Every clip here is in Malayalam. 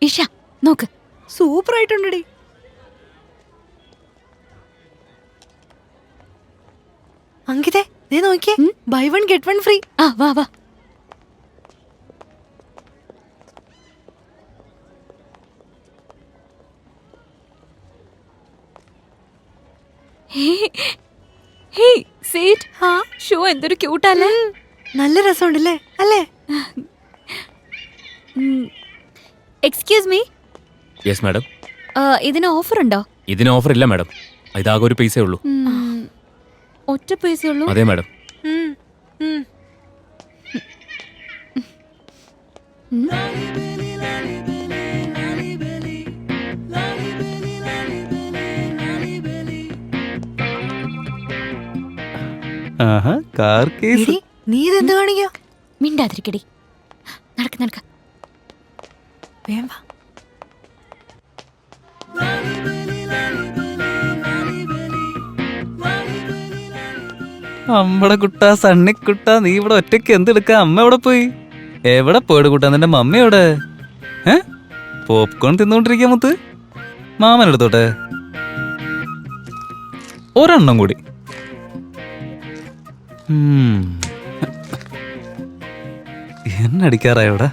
ഇഷ നോക്ക്, സൂപ്പർ ആയിട്ടുണ്ടടി. അങ്കിതേ നീ നോക്കിയേ, ബൈ 1 get 1 ഫ്രീ. ആ വാ വാ. ഷോ എന്തൊരു ക്യൂട്ടല്ലേ. നല്ല രസമുണ്ടല്ലേ അല്ലേ? Excuse me. Yes madam. ഇതിന് ഓഫർ ഉണ്ടോ? ഇതിന് ഓഫർ ഇല്ല മാഡം, ഇതാകെ ഒരു പൈസേ ഉള്ളൂ. ഒറ്റ പൈസേ ഉള്ളൂ? അതെ മാഡം. നീ ഇതെന്ത് കാണിക്കോ? മിണ്ടാതിരിക്കടി, നടക്ക നടക്ക. വേം വാ. അമ്മടെ കുട്ട, സണ്ണിക്കുട്ട, നീ ഇവിടെ ഒറ്റയ്ക്ക് എന്തെടുക്കാ? അമ്മ എവിടെ പോയി? എവിടെ പോയിട്ട് കുട്ടാ? നിന്റെ മമ്മി എവിടെ? പോപ്കോൺ തിന്നോണ്ടിരിക്കാ മുത്ത്. മാമൻ എടുത്തോട്ടെ ഒരെണ്ണം കൂടി. എന്നടിക്കാറായ ഇവിടെ?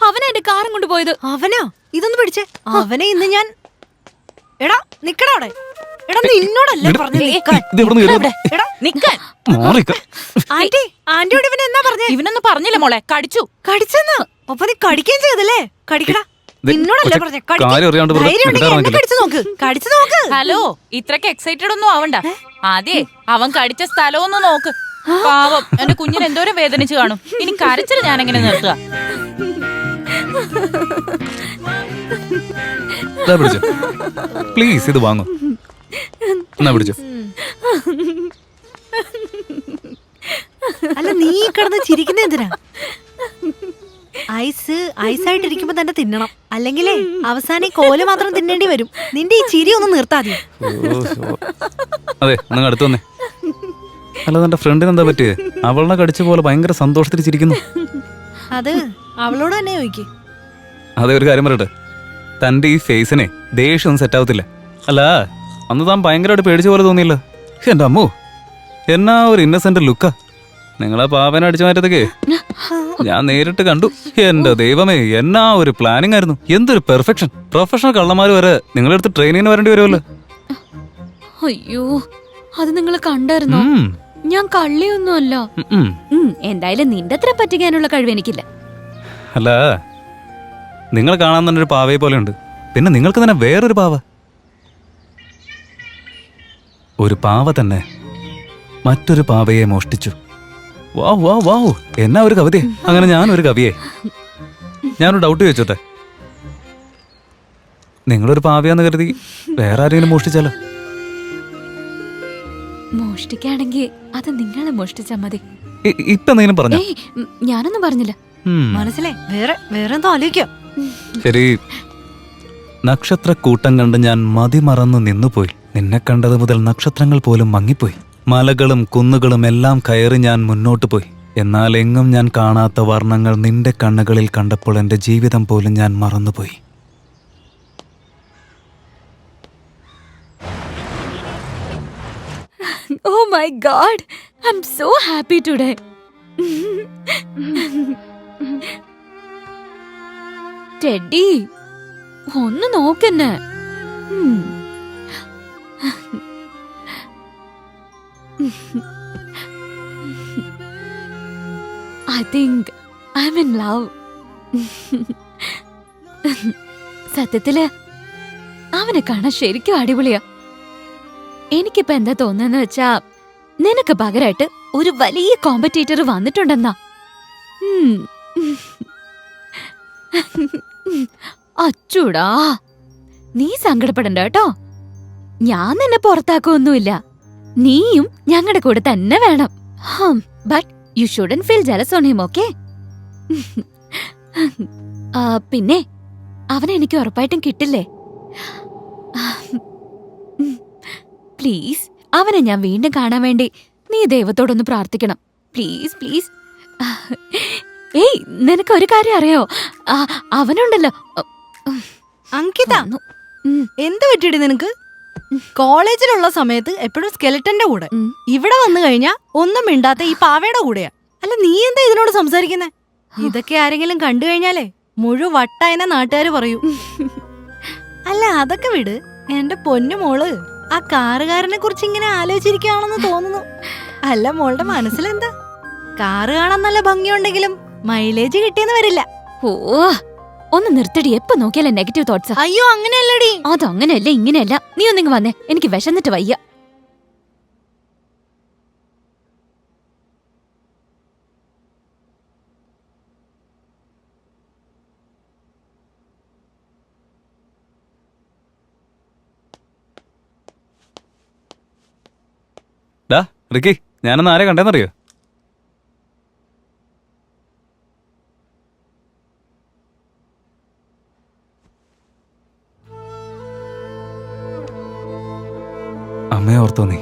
അവനെ എന്റെ കാറും കൊണ്ടുപോയത്. അവനോ? ഇതൊന്ന് പിടിച്ചേ. അവനെ ഇന്ന് ഞാൻ. എടാ നിക്കടാ അവിടെ. എടാ നിന്നോടല്ലേ പറഞ്ഞു നിക്കാൻ. ആന്റി, ആന്റിയോട് ഇവൻ എന്നാ പറഞ്ഞേ? ഇവനൊന്നും പറഞ്ഞില്ല മോളെ, കടിച്ചു. കടിച്ചെന്ന്? അപ്പൊ നീ കടിക്കുകയും ചെയ്തല്ലേ? കടിക്കടാ. നിന്നോടല്ലേ പറഞ്ഞേ? കടിച്ചു നോക്ക്, കടിച്ചു നോക്ക്. ഹലോ, ഇത്രക്ക് എക്സൈറ്റഡ് ഒന്നും ആവണ്ട. ആദ്യേ അവൻ കടിച്ച സ്ഥലം ഒന്ന് നോക്ക്. പാവം, എന്റെ കുഞ്ഞിന് എന്തോരം വേദനിച്ചു കാണും. ഇനി കരച്ചിൽ ഞാൻ എങ്ങനെ നിർത്തുക? പ്ലീസ് ഇത് വാങ്ങൂ. എന്നാ പിടിച്ചോ. അല്ല നീ കിടന്ന് ചിരിക്കുന്ന എന്തിനാ? ഐസായിട്ടിരിക്കുമ്പോ തന്നെ തിന്നണം, അല്ലെങ്കിലേ അവസാനം കോല് മാത്രം തിന്നേണ്ടി വരും. നിന്റെ ഈ ചിരി ഒന്ന് നിർത്താതെ. അതെ, ഒന്ന് അടുത്ത് വന്നേ. അല്ല എന്റെ ഫ്രണ്ടിന് എന്താ പറ്റിയേ? അവളെ കടിച്ച പോലെ ഭയങ്കര സന്തോഷത്തിൽ ചിരിക്കുന്നു. അത് അവളോട് തന്നെ ചോദിക്ക്. അതെ, ഒരു കാര്യം പറയട്ടെ, തന്റെ ഈ ഫേസിനെ ദേഷ്യം ഒന്നും സെറ്റ് ആവത്തില്ല. അല്ല അന്ന് താൻ ഭയങ്കരമായിട്ട് പേടിച്ച പോലെ തോന്നിയില്ല. എന്റെ അമ്മോ, എന്നാ ഒരു ഇന്നസെന്റ് ലുക്കാ. നിങ്ങളെ പാവനെ അടിച്ചു മാറ്റത്തേക്ക് ഞാൻ നേരിട്ട് കണ്ടു. എന്റെ ദൈവമേ, എന്നാ ഒരു പ്ലാനിങ് ആയിരുന്നു. എന്തൊരു പെർഫെക്ഷൻ. പ്രൊഫഷണൽ കള്ളന്മാര് വരെ നിങ്ങളെടുത്ത് ട്രെയിനിങ്ങിന് വരേണ്ടി വരുമല്ലോ. അയ്യോ, അത് നിങ്ങൾ കണ്ടായിരുന്നോ? ഞാൻ കള്ളിയൊന്നുമല്ല. എന്തായാലും നിന്റെ അത്ര പറ്റിക്കാനുള്ള കഴിവ് എനിക്കില്ല. അല്ല, നിങ്ങൾ കാണാൻ തന്നെ ഒരു പാവയെ പോലെ ഉണ്ട്. പിന്നെ നിങ്ങൾക്ക് തന്നെ വേറൊരു പാവ. ഒരു പാവ തന്നെ മറ്റൊരു പാവയെ മോഷ്ടിച്ചു. വാ വാ വാ, എന്നാ ഒരു കവിതയെ. അങ്ങനെ ഞാനൊരു കവിയെ. ഞാനൊരു ഡൗട്ട് ചോദിച്ചോട്ടെ, നിങ്ങളൊരു പാവയാന്ന് കരുതി വേറെ ആരെങ്കിലും മോഷ്ടിച്ചാലോ? മോഷ്ടിക്കാണെങ്കിൽ അത് നിങ്ങളെ മോഷ്ടിച്ചാ മതി. ഇപ്പൊ എന്തെങ്കിലും പറഞ്ഞോ? ഞാനൊന്നും പറഞ്ഞില്ല. മനസ്സിലായി. വേറെ എന്തോ ആലോചിക്കോ? ശരി. നക്ഷത്രക്കൂട്ടം കണ്ട് ഞാൻ മതിമറന്നു നിന്നുപോയി. നിന്നെ കണ്ടത് മുതൽ നക്ഷത്രങ്ങൾ പോലും മങ്ങിപ്പോയി. മലകളും കുന്നുകളും എല്ലാം കയറി ഞാൻ മുന്നോട്ട് പോയി. എന്നാൽ എങ്ങും ഞാൻ കാണാത്ത വർണ്ണങ്ങൾ നിന്റെ കണ്ണുകളിൽ കണ്ടപ്പോൾ എൻ്റെ ജീവിതം പോലും ഞാൻ മറന്നുപോയി. Oh my God! I'm so happy today. Teddy, ഒന്ന് നോക്കെന്നെ. I think I'm in love. സത്യത്തില് അവനെ കാണാൻ ശരിക്കും അടിപൊളിയാ. എനിക്കിപ്പോ എന്താ തോന്നുന്നെന്ന് വെച്ചാ നിനക്ക് പകരമായിട്ട് ഒരു വലിയ കോമ്പറ്റീറ്റർ വന്നിട്ടുണ്ടെന്നാ. അച്ചൂടാ, നീ സങ്കടപ്പെടണ്ട കേട്ടോ. ഞാൻ നിന്നെ പുറത്താക്കൊന്നുമില്ല. നീയും ഞങ്ങളുടെ കൂടെ തന്നെ വേണം. But you shouldn't feel jealous on him, okay? പിന്നെ അവനെ എനിക്ക് ഉറപ്പായിട്ടും കിട്ടില്ലേ? പ്ലീസ്, അവനെ ഞാൻ വീണ്ടും കാണാൻ വേണ്ടി നീ ദൈവത്തോടൊന്ന് പ്രാർത്ഥിക്കണം. Please please. ഏയ്, നിനക്ക് ഒരു കാര്യം അറിയോ? അവനുണ്ടല്ലോ. അങ്കിത, എന്ത് പറ്റിയിടി നിനക്ക്? കോളേജിലുള്ള സമയത്ത് എപ്പോഴും സ്കെലറ്റന്റെ കൂടെ, ഇവിടെ വന്നു കഴിഞ്ഞാ ഒന്നും മിണ്ടാത്ത ഈ പാവയുടെ കൂടെയാ. അല്ല, നീ എന്താ ഇതിനോട് സംസാരിക്കുന്നേ? ഇതൊക്കെ ആരെങ്കിലും കണ്ടു കഴിഞ്ഞാലേ മുഴുവട്ടായനെ നാട്ടുകാര് പറയൂ. അല്ല, അതൊക്കെ വിട്. എന്റെ പൊന്നു മോള് ആ കാറുകാരനെ കുറിച്ച് ഇങ്ങനെ ആലോചിച്ചിരിക്കുകയാണെന്ന് തോന്നുന്നു. അല്ല, മോളുടെ മനസ്സിലെന്താ? കാറ് കാണാൻ നല്ല ഭംഗിയുണ്ടെങ്കിലും മൈലേജ് കിട്ടിയെന്ന് വരില്ല. ഓ, ഒന്ന് നിർത്തടി. എപ്പോ നോക്കിയാലേ നെഗറ്റീവ് തോട്ട്സ്. അയ്യോ, അങ്ങനെയല്ലടി. അതങ്ങനെയല്ല, ഇങ്ങനെയല്ല. നീ ഒന്നിങ്ങ് വന്നേ, എനിക്ക് വിശന്നിട്ട് വയ്യ. ഡാ റിക്കി, ഞാനൊന്ന് ആരെ കണ്ടെന്നറിയോ? അമ്മയെ ഓർത്തോ നീ?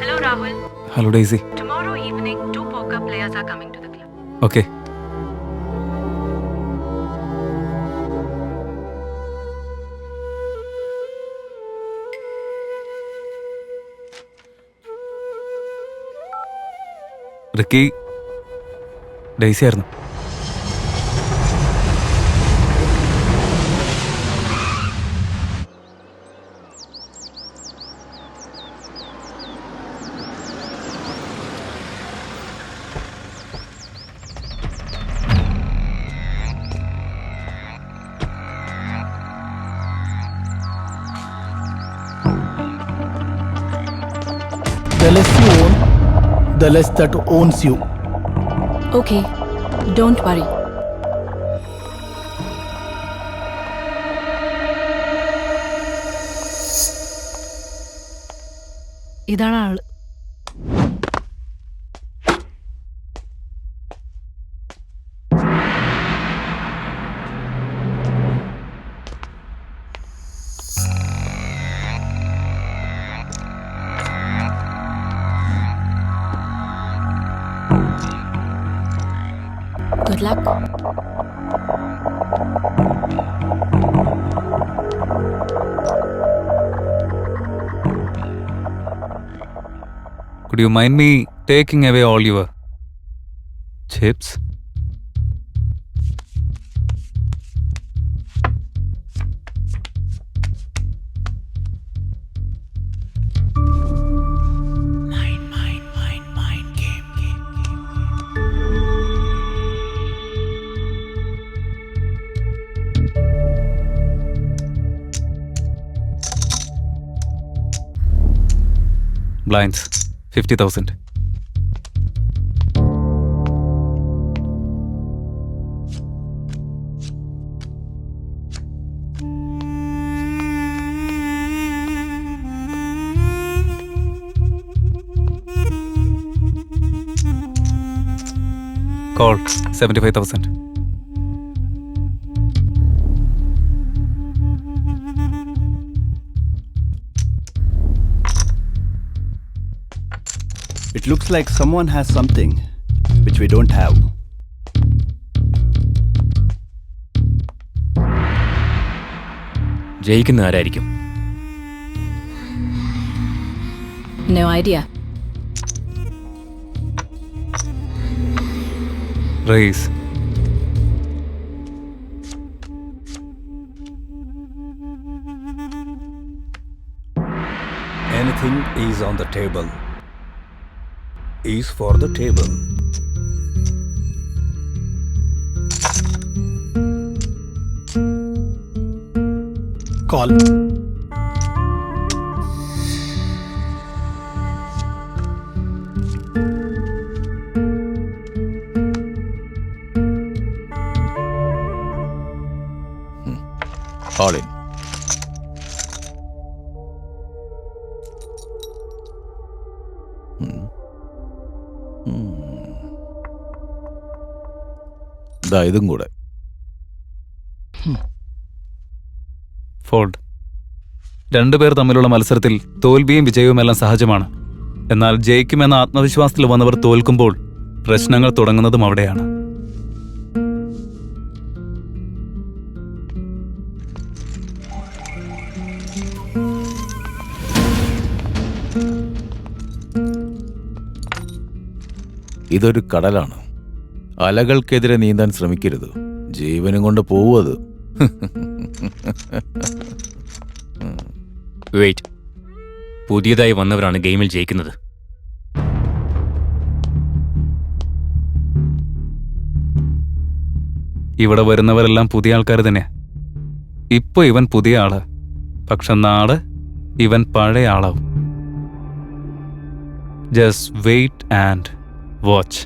Hello Rahul. Hello Daisy. Tomorrow evening 2 poker players are coming to the club. Okay. Ricky, Daisy ആയിരുന്നു. The less you own, the less that owns you. Okay, don't worry. ഇതാണ് ആള്. Good luck. Could you mind me taking away all your chips? Blinds, 50,000. Call 75,000. It looks like someone has something which we don't have. ജയിക്കുന്ന ആരായിരിക്കും? No idea. Race. Anything is on the table is for the table. Call. All in. ദാ ഇതും കൂടെ. ഫോൾഡ്. രണ്ടുപേർ തമ്മിലുള്ള മത്സരത്തിൽ തോൽവിയും വിജയവുമെല്ലാം സഹജമാണ്. എന്നാൽ ജയിക്കുമെന്ന ആത്മവിശ്വാസത്തിൽ വന്നവർ തോൽക്കുമ്പോൾ പ്രശ്നങ്ങൾ തുടങ്ങുന്നതും അവിടെയാണ്. ഇതൊരു കടലാണ്. അലകൾക്കെതിരെ നീന്താൻ ശ്രമിക്കരുത്. ജീവനും കൊണ്ട് പോവത്. വെയിറ്റ്. പുതിയതായി വന്നവരാണ് ഗെയിമിൽ ജയിക്കുന്നത്. ഇവിടെ വരുന്നവരെല്ലാം പുതിയ ആൾക്കാർ തന്നെയാ. ഇപ്പൊ ഇവൻ പുതിയ ആള്, പക്ഷെ നാളെ ഇവൻ പഴയ ആളാവും. Just wait and watch.